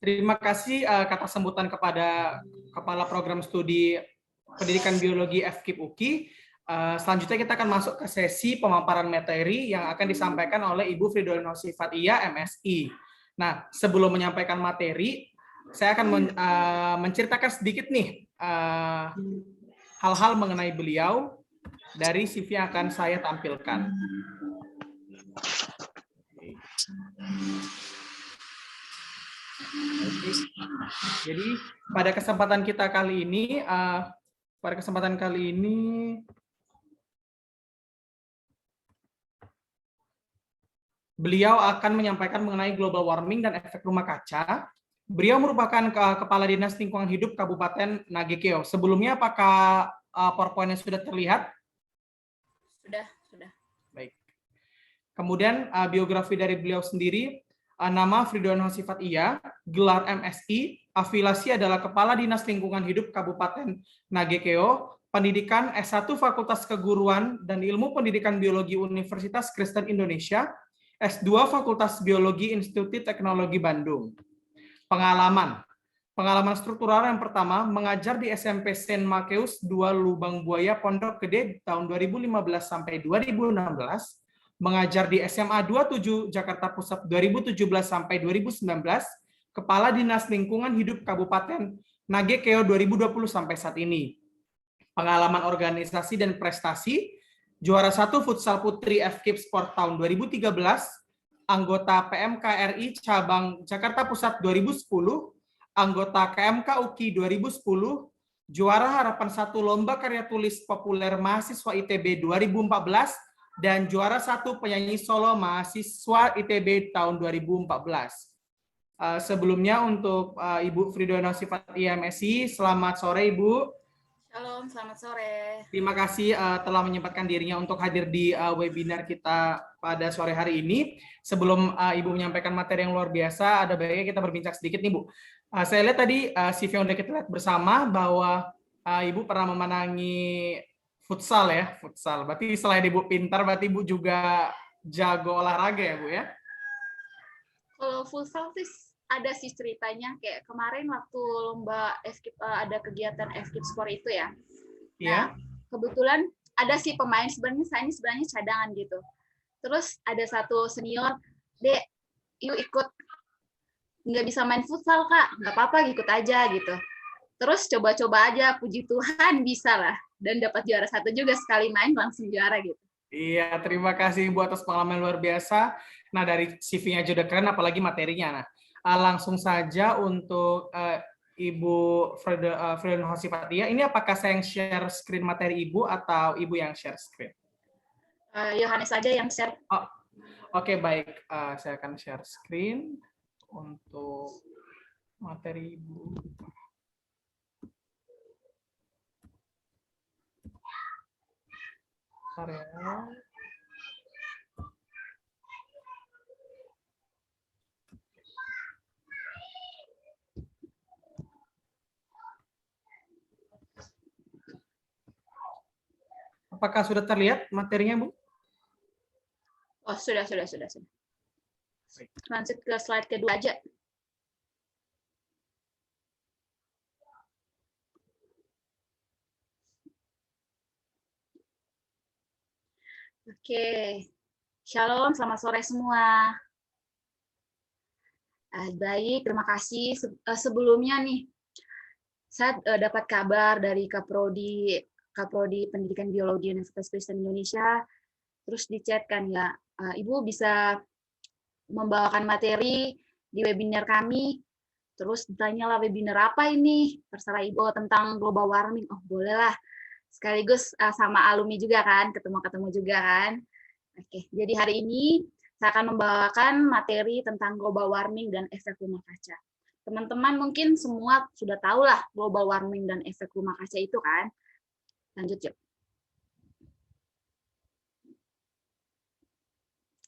Terima kasih kata sambutan kepada Kepala Program Studi Pendidikan Biologi FKIP UKI. Selanjutnya kita akan masuk ke sesi pemaparan materi yang akan disampaikan oleh Ibu Fridolina Sifatia, MSI. Nah, sebelum menyampaikan materi, saya akan menceritakan sedikit nih hal-hal mengenai beliau dari CV yang akan saya tampilkan. Jadi pada kesempatan kita kali ini, beliau akan menyampaikan mengenai global warming dan efek rumah kaca. Beliau merupakan Kepala Dinas Lingkungan Hidup Kabupaten Nagekeo. Sebelumnya apakah PowerPoint-nya sudah terlihat? Sudah. Baik. Kemudian biografi dari beliau sendiri. Nama Fridolina Sifatia, gelar MSI, afiliasi adalah Kepala Dinas Lingkungan Hidup Kabupaten Nagekeo, pendidikan S1 Fakultas Keguruan dan Ilmu Pendidikan Biologi Universitas Kristen Indonesia, S2 Fakultas Biologi Institut Teknologi Bandung. Pengalaman struktural yang pertama, mengajar di SMP Saint Makeus 2 Lubang Buaya Pondok Gede tahun 2015 sampai 2016. Mengajar di SMA 27 Jakarta Pusat 2017 sampai 2019, Kepala Dinas Lingkungan Hidup Kabupaten Nagekeo 2020 sampai saat ini. Pengalaman organisasi dan prestasi, juara 1 Futsal Putri FKIP Sport tahun 2013, anggota PMK RI Cabang Jakarta Pusat 2010, anggota KMK UKI 2010, juara Harapan 1 Lomba Karya Tulis Populer Mahasiswa ITB 2014, dan juara 1 penyanyi solo mahasiswa ITB tahun 2014. Sebelumnya untuk Ibu Fridolina Sifatia, MSI, selamat sore Ibu. Shalom, selamat sore. Terima kasih telah menyempatkan dirinya untuk hadir di webinar kita pada sore hari ini. Sebelum Ibu menyampaikan materi yang luar biasa, ada baiknya kita berbincang sedikit nih Bu. Saya lihat tadi CV yang sudah kita lihat bersama bahwa Ibu pernah memenangi futsal ya, futsal. Berarti selain Ibu pintar, berarti Ibu juga jago olahraga ya Bu ya? Kalau futsal sih ada sih ceritanya, kayak kemarin waktu lomba FKIP, ada kegiatan FKIP Sport itu ya. Nah, kebetulan ada sih pemain, saya ini sebenarnya cadangan gitu. Terus ada satu senior, Dek, yuk ikut. Nggak bisa main futsal Kak, nggak apa-apa ikut aja gitu. Terus coba-coba aja, puji Tuhan bisa lah. Dan dapat juara 1 juga, sekali main langsung juara gitu. Iya, terima kasih Ibu atas pengalaman luar biasa. Nah, dari CV-nya aja udah keren, apalagi materinya. Nah, langsung saja untuk Ibu Fridolina Sifatia, ini apakah saya yang share screen materi Ibu atau Ibu yang share screen? Yohanes saja yang share. Oh, oke, baik. Saya akan share screen untuk materi Ibu. Area. Apakah sudah terlihat materinya, Bu? Oh, sudah. Lanjut ke slide kedua aja. Oke, shalom, selamat sore semua. Baik, terima kasih. Sebelumnya nih, saya dapat kabar dari Kaprodi Pendidikan Biologi Universitas Kristen Indonesia, terus dichatkan ya, Ibu bisa membawakan materi di webinar kami. Terus ditanyalah webinar apa ini, terserah Ibu tentang global warming. Oh bolehlah. Sekaligus sama alumni juga kan, ketemu juga kan. Oke, jadi hari ini saya akan membawakan materi tentang global warming dan efek rumah kaca. Teman-teman mungkin semua sudah tahu lah global warming dan efek rumah kaca itu kan. Lanjut yuk.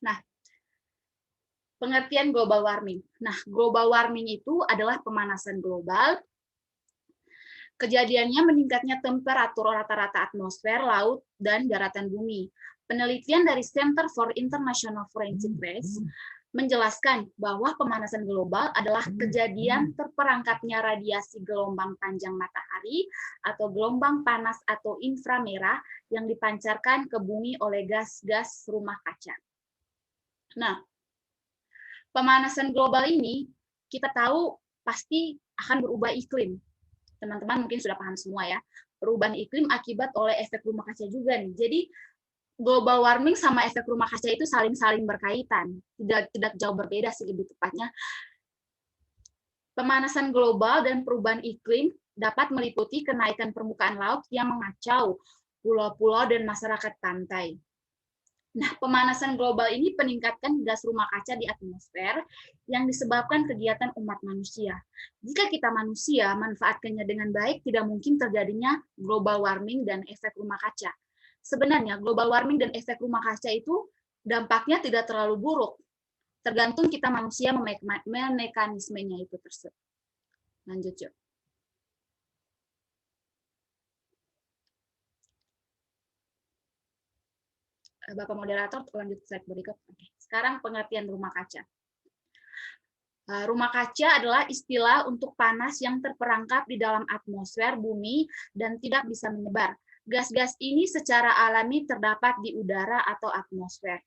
Nah, pengertian global warming. Nah, global warming itu adalah pemanasan global. Kejadiannya meningkatnya temperatur rata-rata atmosfer, laut, dan daratan bumi. Penelitian dari Center for International Forensic Research menjelaskan bahwa pemanasan global adalah kejadian terperangkapnya radiasi gelombang panjang matahari atau gelombang panas atau inframerah yang dipancarkan ke bumi oleh gas-gas rumah kaca. Nah, pemanasan global ini kita tahu pasti akan berubah iklim. Teman-teman mungkin sudah paham semua ya. Perubahan iklim akibat oleh efek rumah kaca juga nih. Jadi global warming sama efek rumah kaca itu saling berkaitan, tidak jauh berbeda sih lebih tepatnya. Pemanasan global dan perubahan iklim dapat meliputi kenaikan permukaan laut yang mengacau pulau-pulau dan masyarakat pantai. Nah, pemanasan global ini meningkatkan gas rumah kaca di atmosfer yang disebabkan kegiatan umat manusia. Jika kita manusia manfaatkannya dengan baik, tidak mungkin terjadinya global warming dan efek rumah kaca. Sebenarnya global warming dan efek rumah kaca itu dampaknya tidak terlalu buruk. Tergantung kita manusia memekanismenya itu tersebut. Lanjut, yuk. Bapak moderator, lanjut slide berikut. Oke. Sekarang pengertian rumah kaca. Rumah kaca adalah istilah untuk panas yang terperangkap di dalam atmosfer bumi dan tidak bisa menyebar. Gas-gas ini secara alami terdapat di udara atau atmosfer.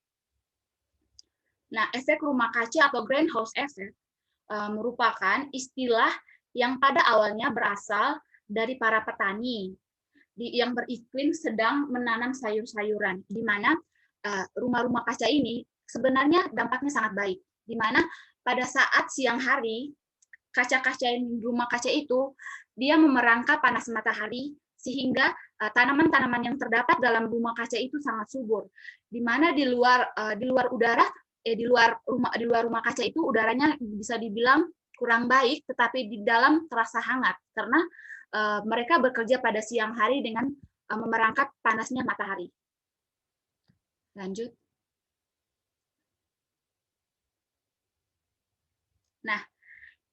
Nah, efek rumah kaca atau greenhouse effect merupakan istilah yang pada awalnya berasal dari para petani yang beriklim sedang menanam sayur-sayuran, di mana rumah-rumah kaca ini sebenarnya dampaknya sangat baik, di mana pada saat siang hari kaca-kaca rumah kaca itu dia memerangkap panas matahari sehingga tanaman-tanaman yang terdapat dalam rumah kaca itu sangat subur, di mana di luar rumah kaca itu udaranya bisa dibilang kurang baik, tetapi di dalam terasa hangat karena mereka bekerja pada siang hari dengan memerangkap panasnya matahari. Lanjut. Nah,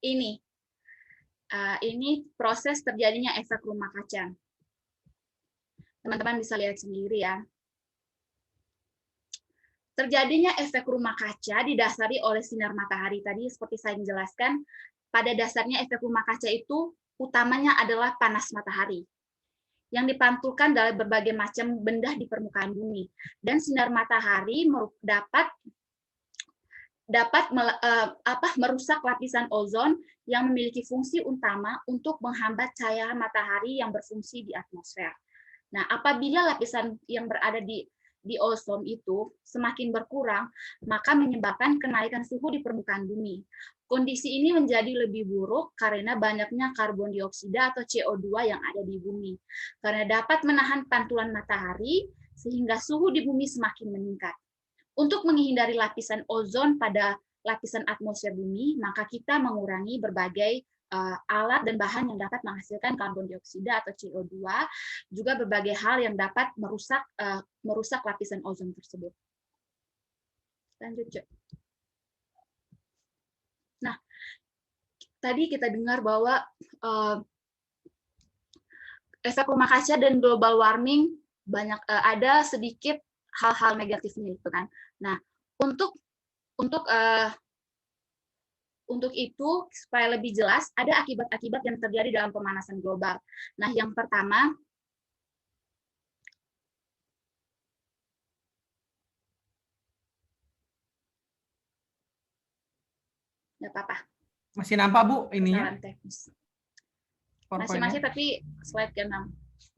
ini proses terjadinya efek rumah kaca. Teman-teman bisa lihat sendiri ya. Terjadinya efek rumah kaca didasari oleh sinar matahari tadi seperti saya jelaskan. Pada dasarnya efek rumah kaca itu utamanya adalah panas matahari yang dipantulkan dari berbagai macam benda di permukaan bumi, dan sinar matahari dapat merusak lapisan ozon yang memiliki fungsi utama untuk menghambat cahaya matahari yang berfungsi di atmosfer. Nah, apabila lapisan yang berada di ozon itu semakin berkurang, maka menyebabkan kenaikan suhu di permukaan bumi. Kondisi ini menjadi lebih buruk karena banyaknya karbon dioksida atau CO2 yang ada di bumi. Karena dapat menahan pantulan matahari, sehingga suhu di bumi semakin meningkat. Untuk menghindari lapisan ozon pada lapisan atmosfer bumi, maka kita mengurangi berbagai alat dan bahan yang dapat menghasilkan karbon dioksida atau CO2, juga berbagai hal yang dapat merusak lapisan ozon tersebut. Lanjut, Cok. Nah, tadi kita dengar bahwa efek rumah kaca dan global warming banyak ada sedikit hal-hal negatifnya itu kan. Nah, untuk itu supaya lebih jelas ada akibat-akibat yang terjadi dalam pemanasan global. Nah, yang pertama nggak apa-apa. Masih nampak Bu ininya? Kesalahan teknis. Masih tapi slide ke-6.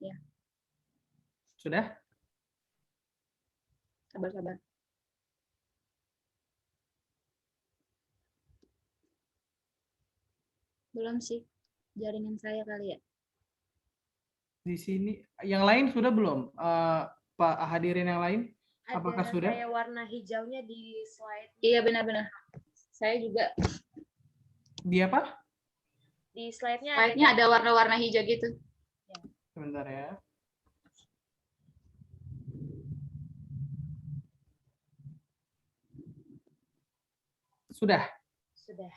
Ya. Sudah? Sabar. Belum sih, jaringan saya kali ya. Di sini, yang lain sudah belum? Pak hadirin yang lain, apakah sudah? Ada kayak warna hijaunya di slide. Iya benar-benar. Saya juga. Di apa? Di slide-nya ada warna-warna hijau gitu. Sebentar ya. Sudah? Sudah.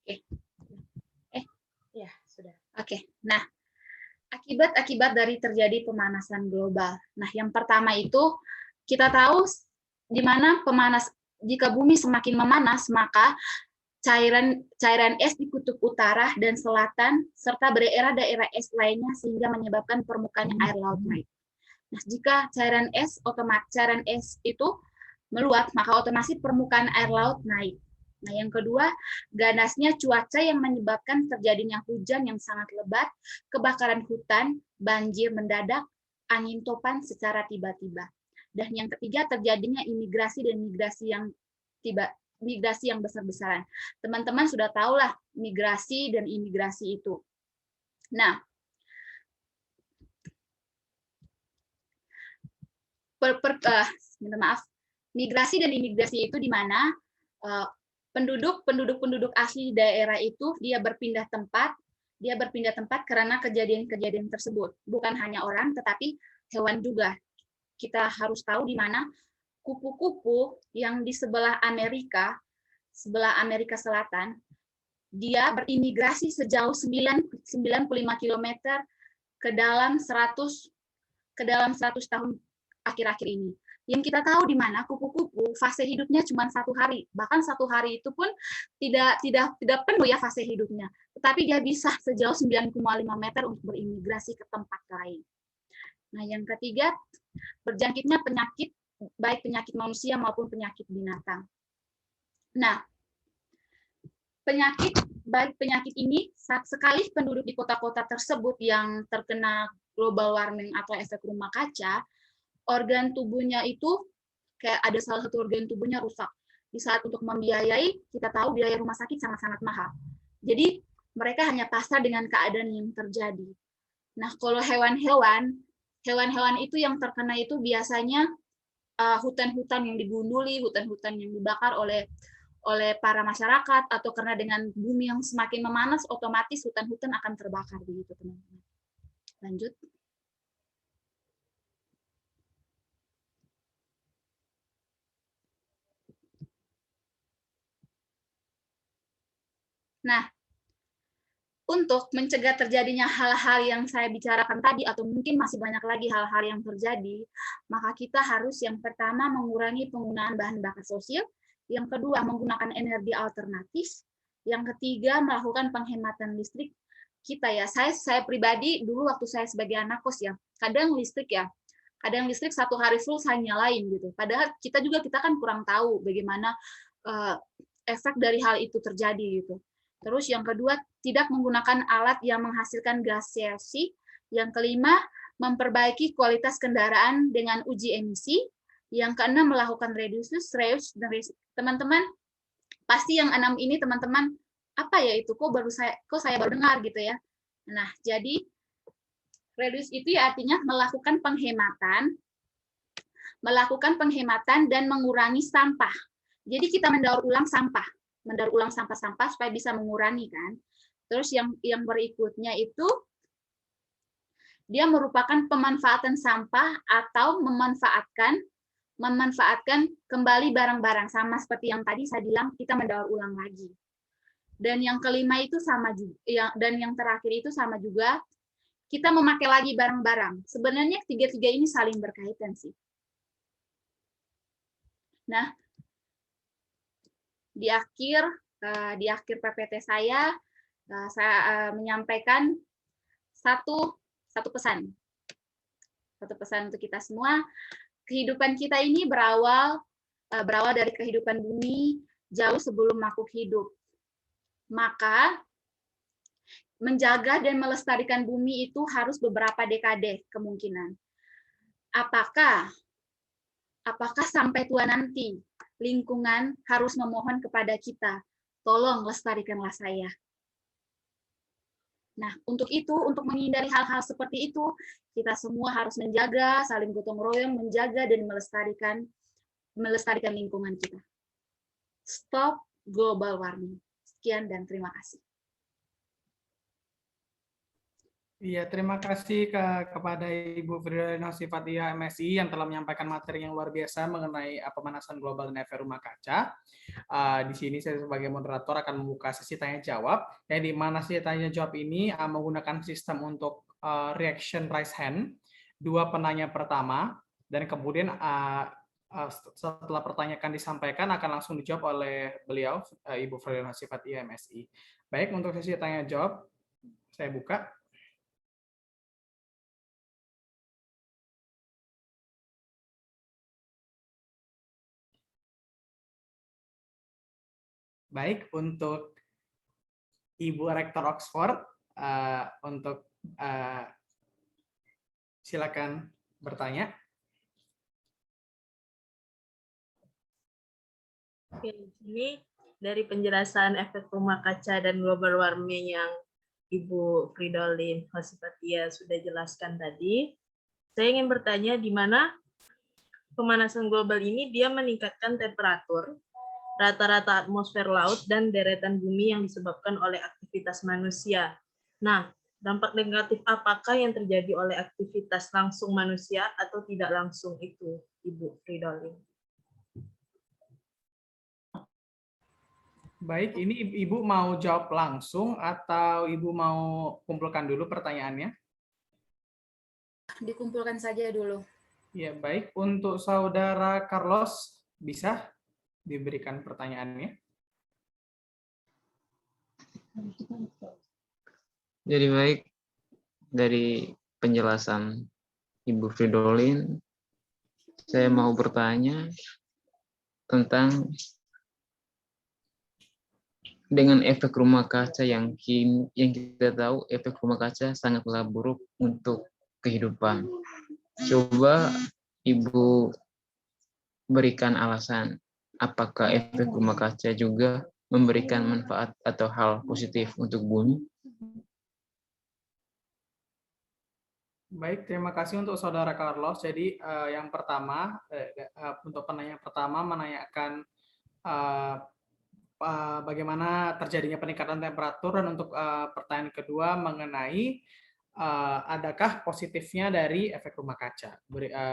Oke. Ya, sudah. Oke. Nah, akibat-akibat dari terjadi pemanasan global. Nah, yang pertama itu kita tahu di mana jika bumi semakin memanas, maka cairan es di kutub utara dan selatan serta daerah-daerah es lainnya sehingga menyebabkan permukaan air laut naik. Nah, jika cairan es itu meluap, maka otomatis permukaan air laut naik. Nah, yang kedua, ganasnya cuaca yang menyebabkan terjadinya hujan yang sangat lebat, kebakaran hutan, banjir mendadak, angin topan secara tiba-tiba. Dan yang ketiga, terjadinya imigrasi dan migrasi yang besar-besaran. Teman-teman sudah tahulah migrasi dan imigrasi itu. Nah, minta maaf, migrasi dan imigrasi itu di mana penduduk asli daerah itu dia berpindah tempat karena kejadian-kejadian tersebut. Bukan hanya orang, tetapi hewan juga. Kita harus tahu di mana kupu-kupu yang di sebelah Amerika Selatan, dia berimigrasi sejauh 95 km ke dalam 100 tahun akhir-akhir ini. Yang kita tahu di mana kupu-kupu fase hidupnya cuma 1 hari, bahkan 1 hari itu pun tidak penuh ya fase hidupnya, tetapi dia bisa sejauh 9,5 meter untuk berimigrasi ke tempat lain. Nah, yang ketiga, berjangkitnya penyakit, baik penyakit manusia maupun penyakit binatang. Nah, penyakit ini, saat sekali penduduk di kota-kota tersebut yang terkena global warming atau efek rumah kaca, organ tubuhnya itu kayak ada salah satu organ tubuhnya rusak. Di saat untuk membiayai, kita tahu biaya rumah sakit sangat-sangat mahal. Jadi mereka hanya pasrah dengan keadaan yang terjadi. Nah, kalau hewan-hewan itu yang terkena itu biasanya hutan-hutan yang digunduli, hutan-hutan yang dibakar oleh para masyarakat, atau karena dengan bumi yang semakin memanas, otomatis hutan-hutan akan terbakar begitu, teman-teman. Lanjut. Nah, untuk mencegah terjadinya hal-hal yang saya bicarakan tadi, atau mungkin masih banyak lagi hal-hal yang terjadi, maka kita harus yang pertama mengurangi penggunaan bahan bakar fosil, yang kedua menggunakan energi alternatif, yang ketiga melakukan penghematan listrik kita ya. Saya pribadi dulu waktu saya sebagai anak kos ya, kadang listrik 1 hari full saya nyalain gitu. Padahal kita kan kurang tahu bagaimana efek dari hal itu terjadi gitu. Terus yang kedua, tidak menggunakan alat yang menghasilkan gas CO2. Yang kelima, memperbaiki kualitas kendaraan dengan uji emisi. Yang keenam, melakukan reuse. Teman-teman, pasti yang 6 ini teman-teman, apa ya itu? Kok saya baru dengar gitu ya. Nah, jadi reduce itu ya artinya melakukan penghematan dan mengurangi sampah. Jadi kita mendaur ulang sampah-sampah supaya bisa mengurangi kan. Terus yang berikutnya itu dia merupakan pemanfaatan sampah atau memanfaatkan kembali barang-barang, sama seperti yang tadi saya bilang, kita mendaur ulang lagi. Dan yang kelima itu sama juga, dan yang terakhir itu sama juga, kita memakai lagi barang-barang. Sebenarnya tiga-tiga ini saling berkaitan sih. Nah, di akhir PPT saya menyampaikan satu pesan untuk kita semua. Kehidupan kita ini berawal dari kehidupan bumi jauh sebelum makhluk hidup. Maka menjaga dan melestarikan bumi itu harus beberapa dekade kemungkinan. Apakah sampai tua nanti lingkungan harus memohon kepada kita, tolong lestarikanlah saya. Nah, untuk menghindari hal-hal seperti itu, kita semua harus menjaga, saling gotong royong, menjaga dan melestarikan lingkungan kita. Stop global warming. Sekian dan terima kasih. Iya, terima kasih kepada Ibu Firdausyah Fathia MSI yang telah menyampaikan materi yang luar biasa mengenai pemanasan global dan efek rumah kaca. Di sini saya sebagai moderator akan membuka sesi tanya jawab, yang di mana sesi tanya jawab ini menggunakan sistem untuk reaction raise hand, 2 penanya pertama, dan kemudian setelah pertanyaan akan disampaikan akan langsung dijawab oleh beliau, Ibu Frida Nasifati MSI. Baik, untuk sesi tanya jawab saya buka. Baik, untuk Ibu Rektor Oxford, untuk silakan bertanya. Oke, ini dari penjelasan efek rumah kaca dan global warming yang Ibu Fridolin Hosipatia sudah jelaskan tadi, saya ingin bertanya di mana pemanasan global ini dia meningkatkan temperatur, rata-rata atmosfer laut, dan deretan bumi yang disebabkan oleh aktivitas manusia. Nah, dampak negatif apakah yang terjadi oleh aktivitas langsung manusia atau tidak langsung itu, Ibu Fridolin? Baik, ini Ibu mau jawab langsung atau Ibu mau kumpulkan dulu pertanyaannya? Dikumpulkan saja dulu. Ya, baik. Untuk Saudara Carlos, bisa diberikan pertanyaannya? Jadi baik, dari penjelasan Ibu Fridolin, saya mau bertanya tentang dengan efek rumah kaca yang kita tahu efek rumah kaca sangatlah buruk untuk kehidupan. Coba Ibu berikan alasan apakah efek rumah kaca juga memberikan manfaat atau hal positif untuk bumi? Baik, terima kasih untuk Saudara Carlos. Jadi yang pertama, untuk penanya pertama menanyakan bagaimana terjadinya peningkatan temperatur, dan untuk pertanyaan kedua mengenai adakah positifnya dari efek rumah kaca.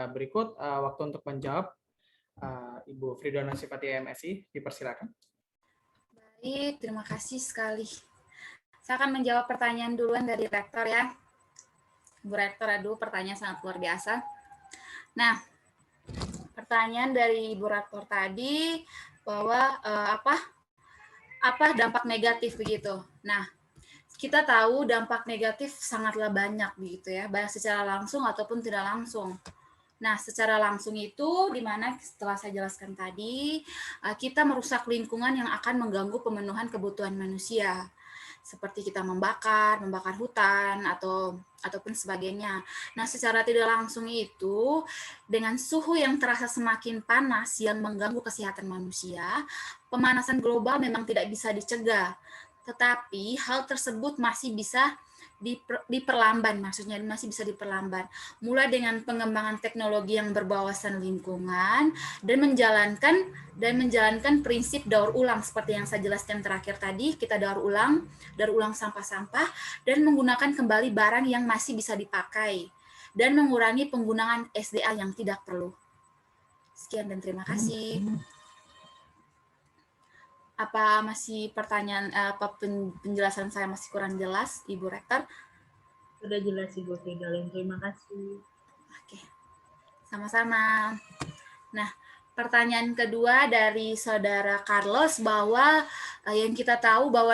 Berikut waktu untuk menjawab, Ibu Frida Nasifati MSI, dipersilakan. Baik, terima kasih sekali. Saya akan menjawab pertanyaan duluan dari Rektor ya. Bu Rektor, aduh pertanyaan sangat luar biasa. Nah, pertanyaan dari Ibu Rektor tadi bahwa apa dampak negatif begitu. Nah, kita tahu dampak negatif sangatlah banyak begitu ya, baik secara langsung ataupun tidak langsung. Nah, secara langsung itu di mana setelah saya jelaskan tadi, kita merusak lingkungan yang akan mengganggu pemenuhan kebutuhan manusia. Seperti kita membakar hutan ataupun sebagainya. Nah, secara tidak langsung itu dengan suhu yang terasa semakin panas yang mengganggu kesehatan manusia, pemanasan global memang tidak bisa dicegah. Tetapi hal tersebut masih bisa diperlambat, maksudnya masih bisa diperlambat, mulai dengan pengembangan teknologi yang berwawasan lingkungan dan menjalankan prinsip daur ulang seperti yang saya jelaskan terakhir tadi. Kita daur ulang sampah-sampah dan menggunakan kembali barang yang masih bisa dipakai dan mengurangi penggunaan SDA yang tidak perlu. Sekian dan terima kasih. Apa masih pertanyaan, penjelasan saya masih kurang jelas, Ibu Rektor? Sudah jelas, Ibu Fridolin. Terima kasih. Oke, sama-sama. Nah, pertanyaan kedua dari Saudara Carlos bahwa yang kita tahu bahwa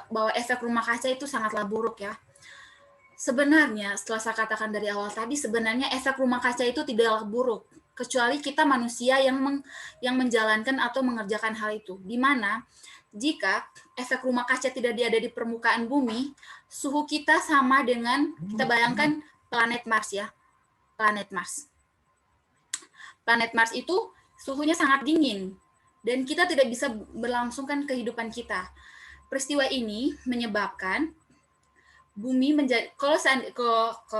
bahwa efek rumah kaca itu sangatlah buruk ya. Sebenarnya, setelah saya katakan dari awal tadi, sebenarnya efek rumah kaca itu tidaklah buruk, kecuali kita manusia yang menjalankan atau mengerjakan hal itu. Di mana jika efek rumah kaca tidak ada di permukaan bumi, suhu kita sama dengan, kita bayangkan planet Mars ya, planet Mars. Planet Mars itu suhunya sangat dingin, dan kita tidak bisa berlangsungkan kehidupan kita. Peristiwa ini menyebabkan bumi menjadi,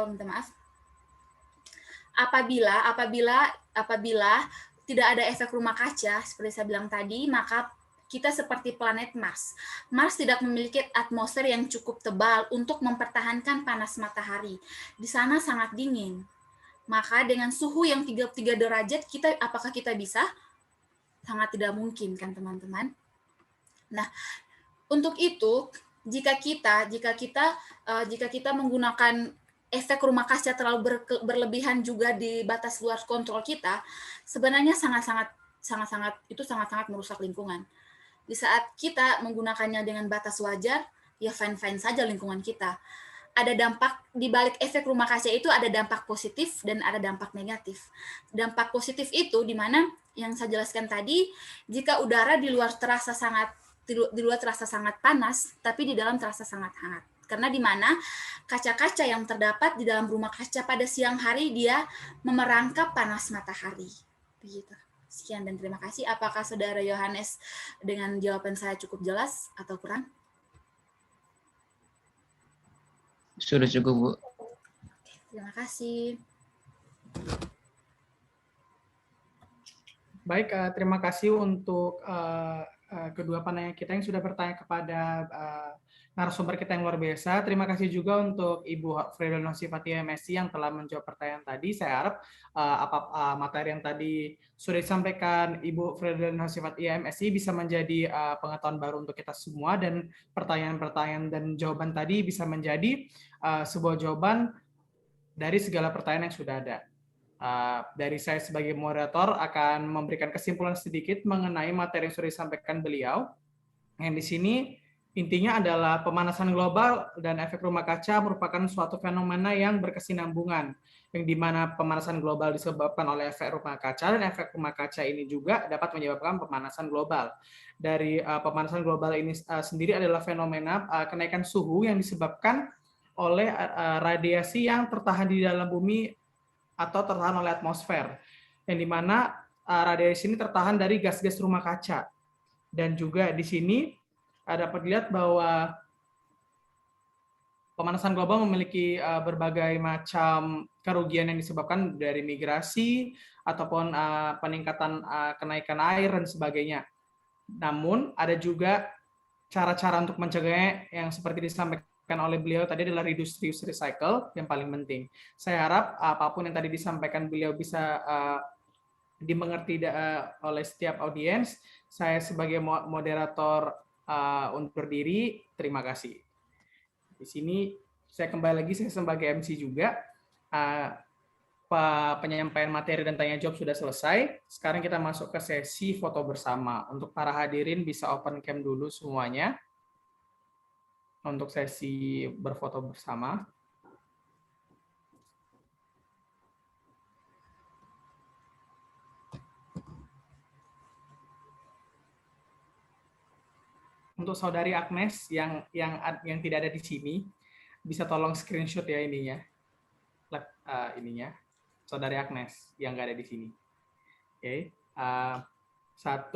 minta maaf, apabila tidak ada efek rumah kaca seperti saya bilang tadi, maka kita seperti planet Mars. Mars tidak memiliki atmosfer yang cukup tebal untuk mempertahankan panas matahari. Di sana sangat dingin. Maka dengan suhu yang 33 derajat, apakah kita bisa? Sangat tidak mungkin kan teman-teman. Nah, untuk itu jika kita menggunakan efek rumah kaca terlalu berlebihan juga di batas luar kontrol kita, sebenarnya sangat-sangat merusak lingkungan. Di saat kita menggunakannya dengan batas wajar, ya fine-fine saja lingkungan kita. Ada dampak di balik efek rumah kaca itu, ada dampak positif dan ada dampak negatif. Dampak positif itu di mana yang saya jelaskan tadi, jika udara di luar terasa sangat panas, tapi di dalam terasa sangat hangat. Karena di mana kaca-kaca yang terdapat di dalam rumah kaca pada siang hari dia memerangkap panas matahari. Begitu. Sekian dan terima kasih. Apakah Saudara Yohanes dengan jawaban saya cukup jelas atau kurang? Sudah cukup, Bu. Terima kasih. Baik, terima kasih untuk kedua penanya kita yang sudah bertanya kepada narasumber kita yang luar biasa. Terima kasih juga untuk Ibu Fridolin Hosifatia MSc yang telah menjawab pertanyaan tadi. Saya harap materi yang tadi sudah disampaikan Ibu Fridolin Hosifatia MSc bisa menjadi pengetahuan baru untuk kita semua, dan pertanyaan-pertanyaan dan jawaban tadi bisa menjadi sebuah jawaban dari segala pertanyaan yang sudah ada. Dari saya sebagai moderator akan memberikan kesimpulan sedikit mengenai materi yang sudah disampaikan beliau. Yang di sini intinya adalah pemanasan global dan efek rumah kaca merupakan suatu fenomena yang berkesinambungan, yang dimana pemanasan global disebabkan oleh efek rumah kaca, dan efek rumah kaca ini juga dapat menyebabkan pemanasan global. Dari pemanasan global ini sendiri adalah fenomena kenaikan suhu yang disebabkan oleh radiasi yang tertahan di dalam bumi atau tertahan oleh atmosfer, yang dimana radiasi ini tertahan dari gas-gas rumah kaca. Dan juga di sini dapat dilihat bahwa pemanasan global memiliki berbagai macam kerugian yang disebabkan dari migrasi ataupun peningkatan kenaikan air dan sebagainya. Namun ada juga cara-cara untuk mencegahnya yang seperti disampaikan oleh beliau tadi adalah reduce, reuse, recycle yang paling penting. Saya harap apapun yang tadi disampaikan beliau bisa dimengerti oleh setiap audiens. Saya sebagai moderator undur diri. Terima kasih. Di sini saya kembali lagi, saya sebagai MC juga. Penyampaian materi dan tanya jawab sudah selesai. Sekarang kita masuk ke sesi foto bersama. Untuk para hadirin bisa open cam dulu semuanya untuk sesi berfoto bersama. Untuk Saudari Agnes yang tidak ada di sini, bisa tolong screenshot ya ininya. Saudari Agnes yang nggak ada di sini. Oke. 1,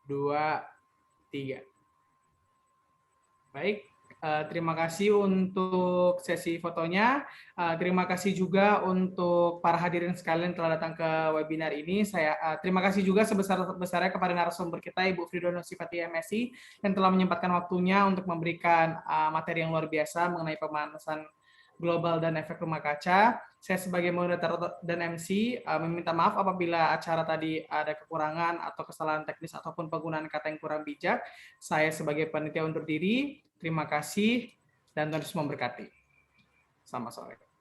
2, 3. Baik. Terima kasih untuk sesi fotonya. Terima kasih juga untuk para hadirin sekalian yang telah datang ke webinar ini. Saya terima kasih juga sebesar-besarnya kepada narasumber kita, Ibu Fridolin Hosifatia MSc, yang telah menyempatkan waktunya untuk memberikan materi yang luar biasa mengenai pemanasan global dan efek rumah kaca. Saya sebagai moderator dan MC meminta maaf apabila acara tadi ada kekurangan atau kesalahan teknis ataupun penggunaan kata yang kurang bijak. Saya sebagai panitia undur diri. Terima kasih dan Tuhan Yesus memberkati. Selamat sore.